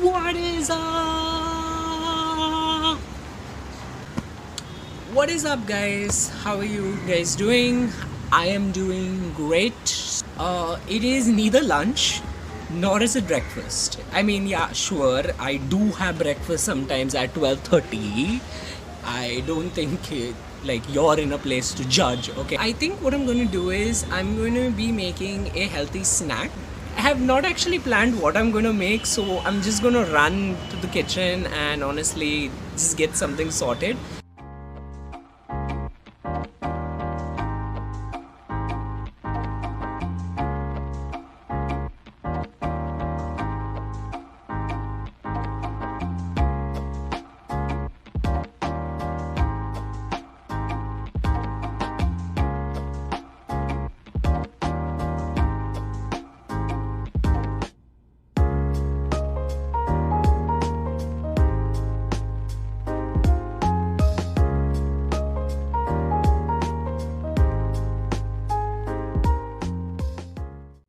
What is up? What is up, guys? How are you guys doing? I am doing great. It is neither lunch nor is it breakfast. I mean, yeah, sure, I do have breakfast sometimes at 12:30. I don't think like you're in a place to judge. Okay, I think what I'm going to do is I'm going to be making a healthy snack. I have not actually planned what I'm going to make, so I'm just going to run to the kitchen and honestly just get something sorted.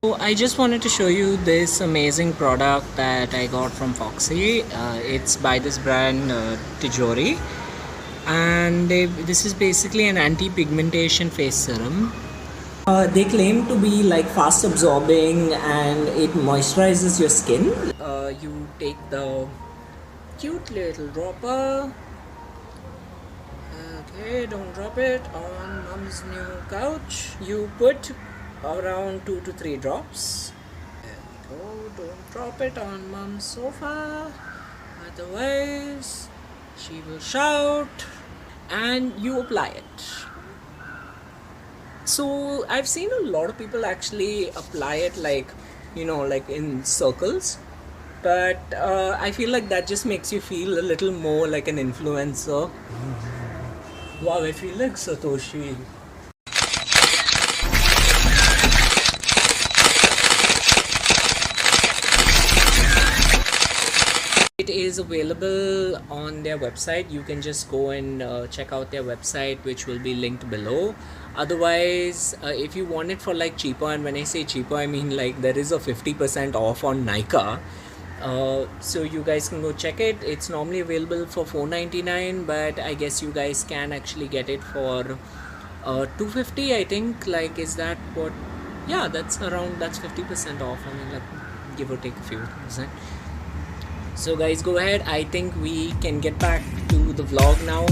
So I just wanted to show you this amazing product that I got from Foxy. It's by this brand Tjori, and this is basically an anti-pigmentation face serum. They claim to be like fast absorbing and it moisturizes your skin. You take the cute little dropper. Okay, don't drop it on mom's new couch. You put around 2 to 3 drops. There we go. Don't drop it on mom's sofa, otherwise she will shout. And you apply it. So I've seen a lot of people actually apply it like, you know, like in circles, but I feel like that just makes you feel a little more like an influencer. Wow, I feel like Satoshi. It is available on their website. You can just go and check out their website, which will be linked below. Otherwise, if you want it for like cheaper, and when I say cheaper, I mean like there is a 50% off on Nykaa. So you guys can go check it. It's normally available for $4.99, but I guess you guys can actually get it for $2.50. I think, like, is that what? Yeah, that's 50% off. I mean, like, give or take a few percent. So guys, go ahead. I think we can get back to the vlog now.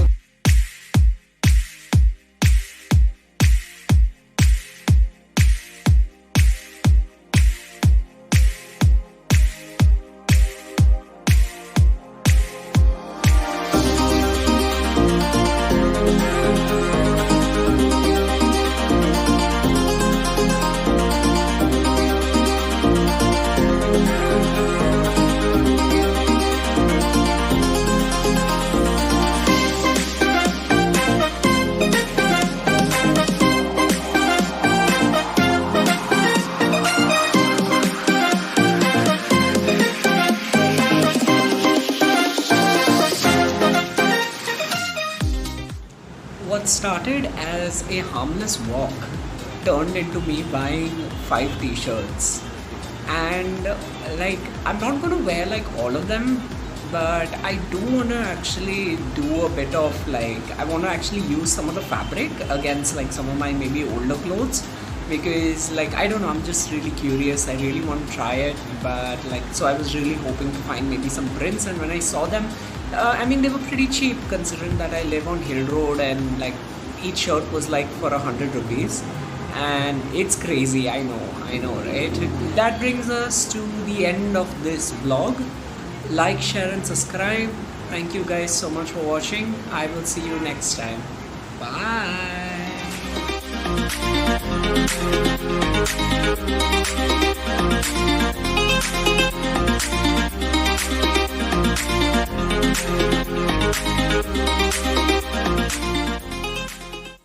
What started as a harmless walk turned into me buying 5 t-shirts, and like I'm not gonna wear like all of them, but I do wanna actually do a bit of like, I wanna actually use some of the fabric against like some of my maybe older clothes, because like I don't know, I'm just really curious. I really want to try it, but like, so I was really hoping to find maybe some prints, and when I saw them, I mean, they were pretty cheap considering that I live on Hill Road, and like each shirt was like for 100 rupees, and it's crazy. I know, right? That brings us to the end of this vlog. Like, share and subscribe. Thank you guys so much for watching. I will see you next time. Bye.